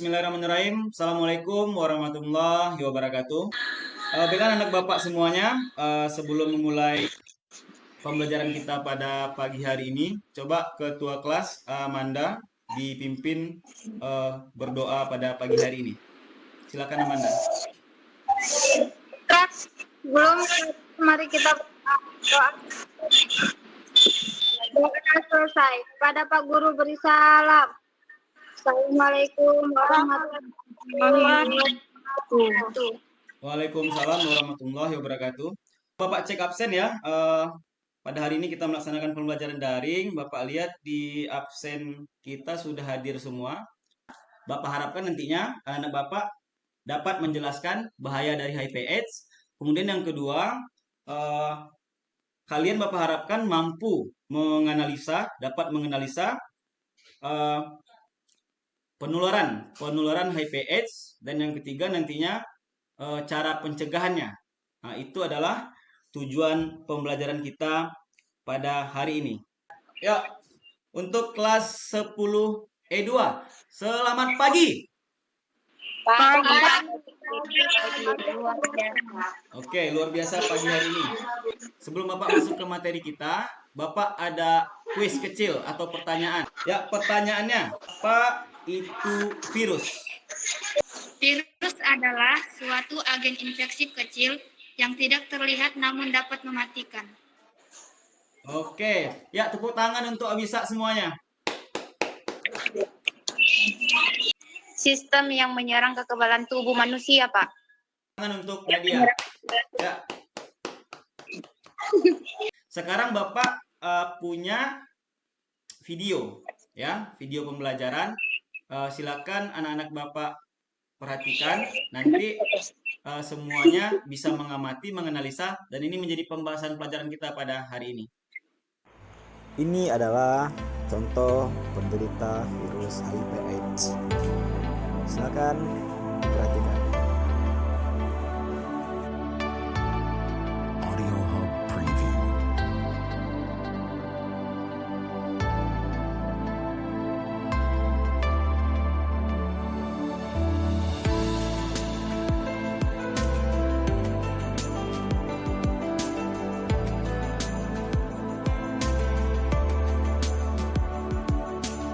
Bismillahirrahmanirrahim. Assalamualaikum warahmatullahi wabarakatuh. Baiklah anak bapak semuanya, sebelum memulai pembelajaran kita pada pagi hari ini, coba ketua kelas Amanda dipimpin berdoa pada pagi hari ini. Silakan Amanda. Sebelum mari kita berdoa. Doa selesai. Pada Pak Guru beri salam. Assalamualaikum warahmatullahi wabarakatuh. Waalaikumsalam warahmatullahi wabarakatuh. Bapak cek absen ya. Pada hari ini kita melaksanakan pembelajaran daring. Bapak lihat di absen kita sudah hadir semua. Bapak harapkan nantinya anak Bapak dapat menjelaskan bahaya dari HIV/AIDS. Kemudian yang kedua, kalian Bapak harapkan mampu dapat menganalisa penularan HIV/AIDS, dan yang ketiga nantinya cara pencegahannya. Nah, itu adalah tujuan pembelajaran kita pada hari ini. Ya, untuk kelas 10 E2, selamat pagi. Oke, luar biasa pagi hari ini. Sebelum Bapak masuk ke materi kita, Bapak ada kuis kecil atau pertanyaan. Ya, pertanyaannya, apa itu virus? Virus adalah suatu agen infeksi kecil yang tidak terlihat namun dapat mematikan. Oke, ya tepuk tangan untuk Abisa semuanya. Sistem yang menyerang kekebalan tubuh manusia, Pak. Tangan untuk Nadia. Ya. Sekarang Bapak punya video, ya, video pembelajaran. Silakan anak-anak Bapak perhatikan. Nanti semuanya bisa mengamati, menganalisa, dan ini menjadi pembahasan pelajaran kita pada hari ini. Ini adalah contoh penderita virus HIV/AIDS. Silakan perhatikan. Audio Hub Preview.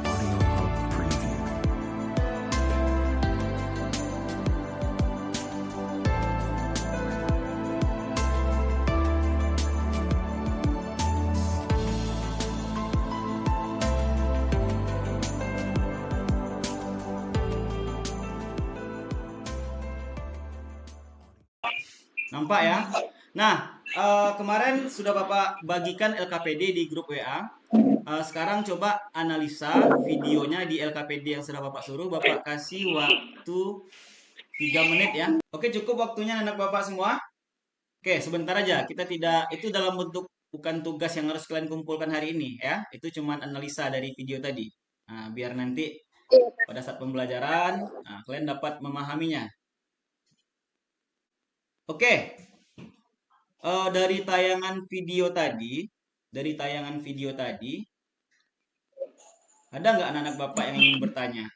Audio Hub Preview. Nampak ya? Nah, kemarin sudah Bapak bagikan LKPD di grup WA. Sekarang coba analisa videonya di LKPD yang sudah Bapak suruh. Bapak kasih waktu 3 menit ya. Oke, cukup waktunya anak Bapak semua. Oke, sebentar aja. Kita tidak, itu dalam bentuk bukan tugas yang harus kalian kumpulkan hari ini ya. Itu cuma analisa dari video tadi. Nah, biar nanti pada saat pembelajaran, kalian dapat memahaminya. Oke, dari tayangan video tadi, ada nggak anak-anak Bapak yang ingin bertanya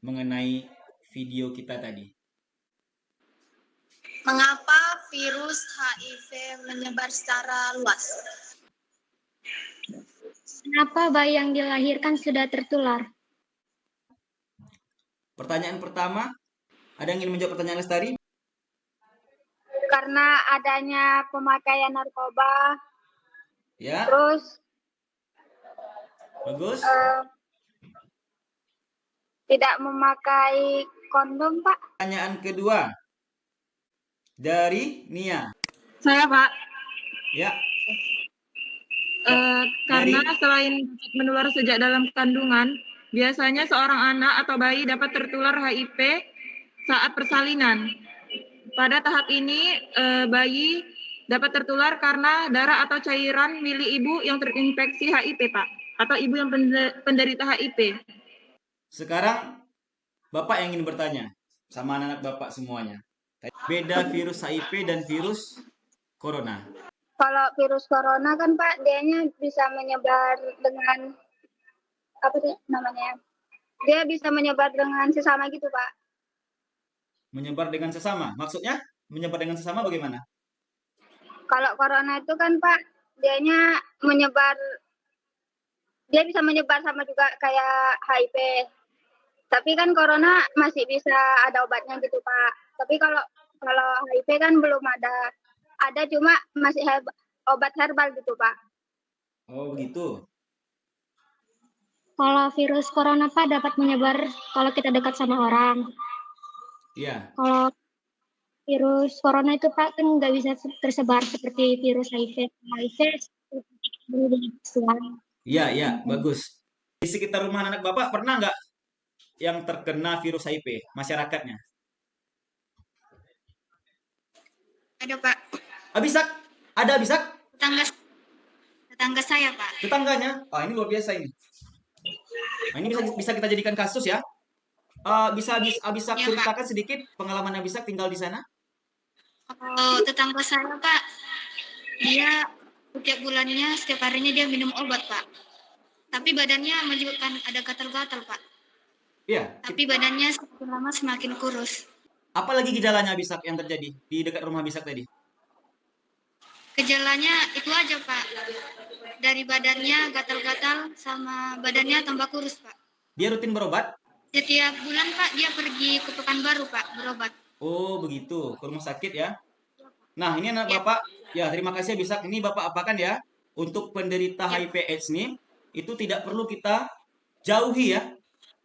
mengenai video kita tadi? Mengapa virus HIV menyebar secara luas? Kenapa bayi yang dilahirkan sudah tertular? Pertanyaan pertama, ada yang ingin menjawab pertanyaan Lestari? Karena adanya pemakaian narkoba, Ya, terus bagus. tidak memakai kondom, Pak. Pertanyaan kedua, dari Nia. Saya, Pak. Ya, Karena selain dapat menular sejak dalam kandungan, biasanya seorang anak atau bayi dapat tertular HIV saat persalinan. Pada tahap ini, bayi dapat tertular karena darah atau cairan milik ibu yang terinfeksi HIV, Pak, atau ibu yang penderita HIV. sekarang Bapak yang ingin bertanya sama anak-anak Bapak semuanya. Beda virus HIV dan virus corona. Kalau virus corona kan, Pak, dianya bisa menyebar dengan apa sih namanya? dia bisa menyebar dengan sesama gitu, Pak. Menyebar dengan sesama. Maksudnya menyebar dengan sesama bagaimana? Kalau corona itu kan, Pak, dia bisa menyebar sama juga kayak HIV. Tapi kan corona masih bisa ada obatnya gitu, Pak. Tapi kalau HIV kan belum ada. Ada cuma masih obat herbal gitu, Pak. Oh, begitu. Kalau virus corona Pak dapat menyebar kalau kita dekat sama orang. Iya. Kalau virus corona itu Pak kan nggak bisa tersebar seperti virus HIV. HIV Iya, bagus. Di sekitar rumah anak Bapak pernah nggak yang terkena virus HIV masyarakatnya? Ada, Pak. Abisak? Ada Abisak? Tetangga saya, Pak. Tetangganya? Ah, ini luar biasa ini. Nah, ini bisa kita jadikan kasus ya. Bisa Abisak Iya, ceritakan sedikit pengalaman Abisak tinggal di sana? Kalau tetangga saya, Pak, dia setiap harinya dia minum obat, Pak. Tapi badannya menunjukkan ada gatal-gatal, Pak. Iya. Tapi badannya semakin lama semakin kurus. Apalagi gejalanya Abisak yang terjadi di dekat rumah Abisak tadi? Gejalanya itu aja, Pak. Dari badannya gatal-gatal sama badannya tambah kurus, Pak. Dia rutin berobat? Setiap bulan, Pak, dia pergi ke Pekanbaru, Pak, berobat. Oh, begitu. Ke rumah sakit ya. Nah, ini anak Ya. Bapak. Ya, terima kasih Abisak. Ini Bapak apakan ya. Untuk penderita HIV AIDS nih, itu tidak perlu kita jauhi ya.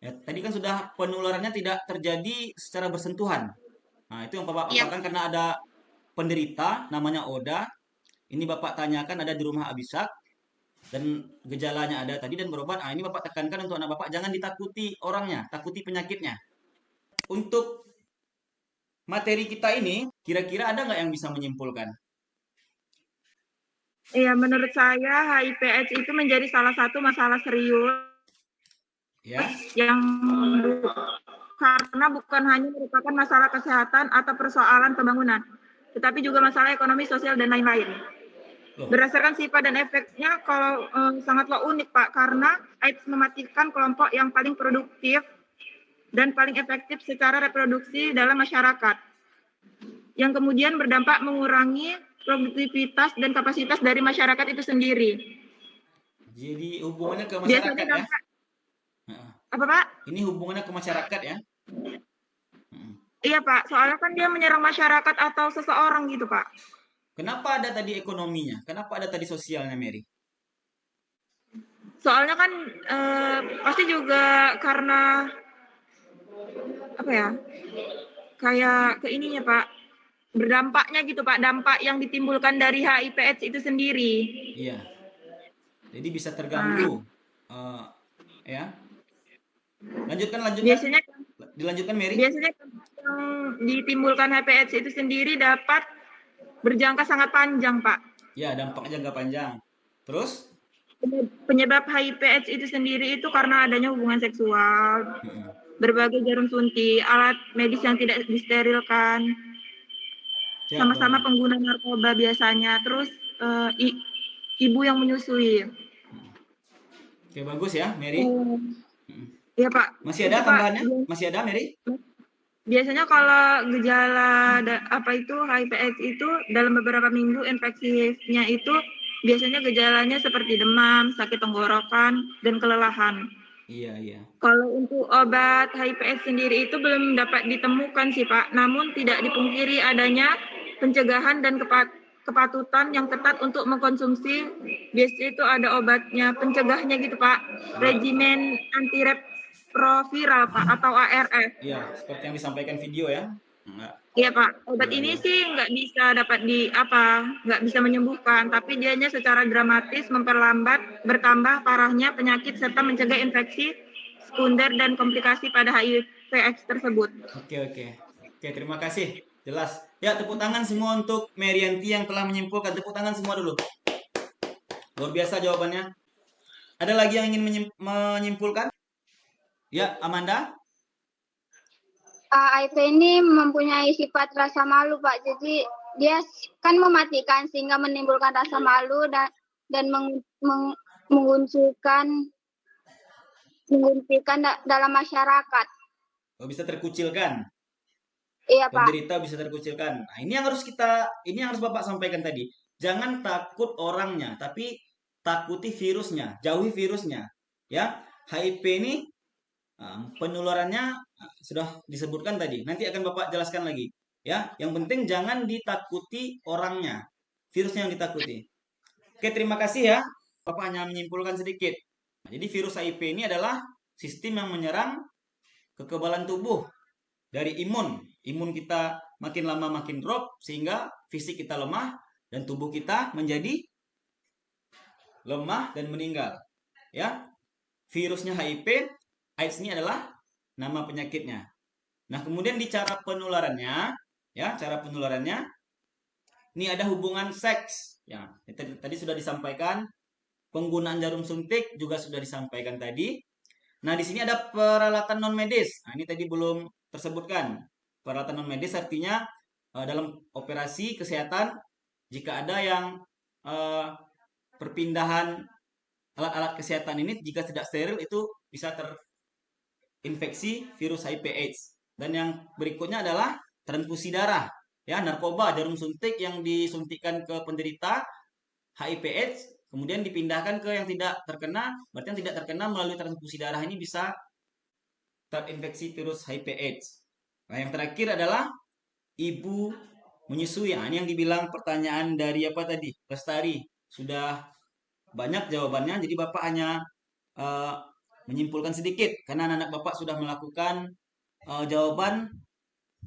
Ya, tadi kan sudah penularannya tidak terjadi secara bersentuhan. Nah, itu yang Bapak Iya. apakan karena ada penderita namanya Oda. Ini Bapak tanyakan ada di rumah Abisak dan gejalanya ada tadi dan berobat. Nah, ini Bapak tekankan untuk anak Bapak jangan ditakuti orangnya, takuti penyakitnya. Untuk materi kita ini, kira-kira ada nggak yang bisa menyimpulkan? Iya, menurut saya HIV/AIDS itu menjadi salah satu masalah serius Ya, yang karena bukan hanya merupakan masalah kesehatan atau persoalan pembangunan, tetapi juga masalah ekonomi, sosial, dan lain-lain. loh, Berdasarkan sifat dan efeknya, kalau sangatlah unik, Pak, karena AIDS mematikan kelompok yang paling produktif dan paling efektif secara reproduksi dalam masyarakat, yang kemudian berdampak mengurangi produktivitas dan kapasitas dari masyarakat itu sendiri. jadi hubungannya ke Biasanya masyarakat ya? dampak, Heeh. apa, Pak? Ini hubungannya ke masyarakat ya? Iya, Pak, soalnya kan dia menyerang masyarakat atau seseorang gitu, Pak. Kenapa ada tadi ekonominya? Kenapa ada tadi sosialnya, Mary? Soalnya kan pasti juga karena apa ya? Kayak ke ininya, Pak. Berdampaknya gitu, Pak. Dampak yang ditimbulkan dari HIV/AIDS itu sendiri. Iya. Jadi bisa terganggu. Ya. Lanjutkan. Biasanya Dilanjutkan, Mary. yang ditimbulkan HIV/AIDS itu sendiri dapat berjangka sangat panjang, Pak. Ya, dampak jangka panjang. Terus? Penyebab HIV/AIDS itu sendiri itu karena adanya hubungan seksual, berbagai jarum suntik, alat medis yang tidak disterilkan, Ya, sama-sama baik. pengguna narkoba biasanya, terus ibu yang menyusui. Oke, bagus ya, Mary. Iya, Pak. Masih ada Itu, Pak, tambahannya? Masih ada, Mary? biasanya kalau gejala HIV/AIDS itu dalam beberapa minggu infeksinya itu biasanya gejalanya seperti demam, sakit tenggorokan, dan kelelahan. Iya. Kalau untuk obat HIV/AIDS sendiri itu belum dapat ditemukan sih, Pak. Namun tidak dipungkiri adanya pencegahan dan kepatutan yang ketat untuk mengkonsumsi. Biasanya itu ada obatnya, pencegahnya gitu, Pak. Regimen antiretroviral, Pak, atau ARV. Iya, seperti yang disampaikan video ya. Enggak. Iya, Pak. Obat ini sih nggak bisa nggak bisa menyembuhkan, tapi dianya secara dramatis memperlambat bertambah parahnya penyakit serta mencegah infeksi sekunder dan komplikasi pada HIV/AIDS tersebut. Oke, terima kasih. Jelas. Ya, tepuk tangan semua untuk Merianti yang telah menyimpulkan. Tepuk tangan semua dulu. Luar biasa jawabannya. Ada lagi yang ingin menyimpulkan? Ya, Amanda? HIV ini mempunyai sifat rasa malu, Pak. Jadi dia kan mematikan sehingga menimbulkan rasa malu dan mengunculkan menguntikan dalam masyarakat. Oh, bisa terkucilkan. Iya, Pak. Penderita bisa terkucilkan. Nah, ini yang harus Bapak sampaikan tadi. Jangan takut orangnya, tapi takuti virusnya, jauhi virusnya. Ya, HIV ini penularannya sudah disebutkan tadi. Nanti akan Bapak jelaskan lagi. Ya, yang penting jangan ditakuti orangnya, virusnya yang ditakuti. Oke, terima kasih ya. Bapak hanya menyimpulkan sedikit. Nah, jadi virus HIV ini adalah sistem yang menyerang kekebalan tubuh dari imun. Imun kita makin lama makin drop sehingga fisik kita lemah dan tubuh kita menjadi lemah dan meninggal. Ya. Virusnya HIV, AIDS ini adalah nama penyakitnya. Nah, kemudian di cara penularannya, ya, ini ada hubungan seks. Ya, tadi sudah disampaikan. Penggunaan jarum suntik juga sudah disampaikan tadi. Nah, di sini ada peralatan non medis. Nah, ini tadi belum tersebutkan. Peralatan non medis artinya dalam operasi kesehatan jika ada yang perpindahan alat-alat kesehatan ini jika tidak steril itu bisa terinfeksi virus HIV/AIDS. Dan yang berikutnya adalah transfusi darah, ya, narkoba, jarum suntik yang disuntikkan ke penderita HIV/AIDS kemudian dipindahkan ke yang tidak terkena, berarti yang tidak terkena melalui transfusi darah ini bisa terinfeksi virus HIV/AIDS. Nah, yang terakhir adalah ibu menyusui. Nah, ini yang dibilang pertanyaan dari apa tadi? Lestari. Sudah banyak jawabannya, jadi Bapak hanya menyimpulkan sedikit karena anak-anak Bapak sudah melakukan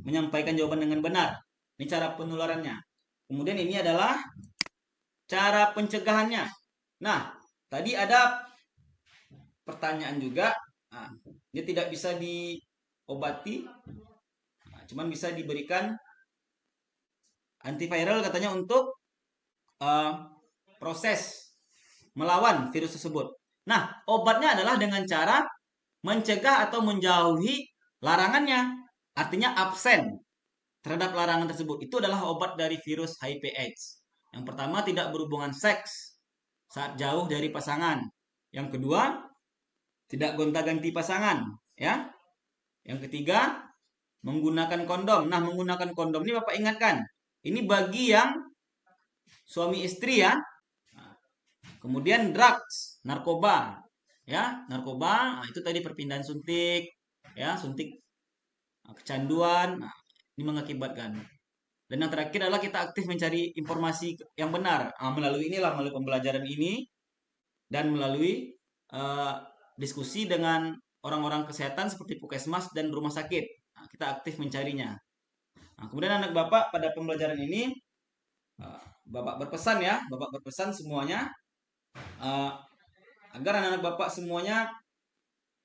menyampaikan jawaban dengan benar. Ini cara penularannya. Kemudian ini adalah cara pencegahannya. Nah, tadi ada pertanyaan juga. Nah, ini tidak bisa diobati, cuman bisa diberikan antiviral katanya untuk proses melawan virus tersebut. Nah, obatnya adalah dengan cara mencegah atau menjauhi larangannya. Artinya absen terhadap larangan tersebut. Itu adalah obat dari virus HIV/AIDS. Yang pertama, tidak berhubungan seks saat jauh dari pasangan. Yang kedua, tidak gonta-ganti pasangan, ya. Yang ketiga, menggunakan kondom. Nah, menggunakan kondom ini Bapak ingatkan, ini bagi yang suami istri, ya. Kemudian drugs, narkoba, ya, narkoba. Nah, itu tadi perpindahan suntik, ya, suntik kecanduan. Nah, ini mengakibatkan. Dan yang terakhir adalah kita aktif mencari informasi yang benar melalui pembelajaran ini dan melalui diskusi dengan orang-orang kesehatan seperti puskesmas dan rumah sakit. Nah, kita aktif mencarinya. Nah, kemudian anak Bapak pada pembelajaran ini Bapak berpesan semuanya agar anak-anak Bapak semuanya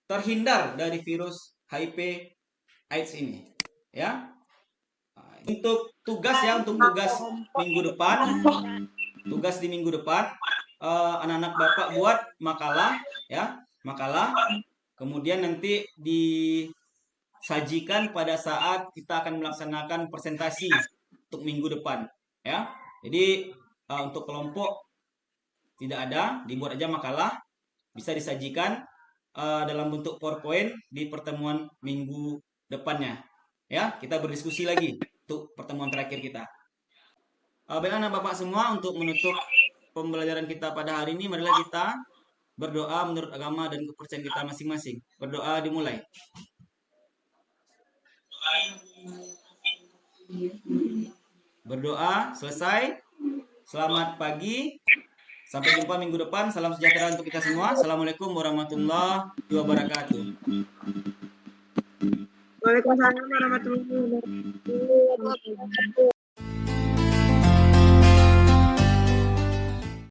terhindar dari virus HIV/AIDS ini, ya. Untuk tugas minggu depan, tugas di minggu depan, anak-anak Bapak buat makalah, ya, makalah. Kemudian nanti disajikan pada saat kita akan melaksanakan presentasi untuk minggu depan, ya. Jadi untuk kelompok tidak ada, dibuat aja makalah, bisa disajikan dalam bentuk PowerPoint di pertemuan minggu depannya, ya. Kita berdiskusi lagi untuk pertemuan terakhir kita. Baik anak Bapak semua, untuk menutup pembelajaran kita pada hari ini, marilah kita berdoa menurut agama dan kepercayaan kita masing-masing. Berdoa dimulai. Berdoa selesai. Selamat pagi. Sampai jumpa minggu depan. Salam sejahtera untuk kita semua. Assalamualaikum warahmatullahi wabarakatuh. Waalaikumsalam warahmatullahi wabarakatuh.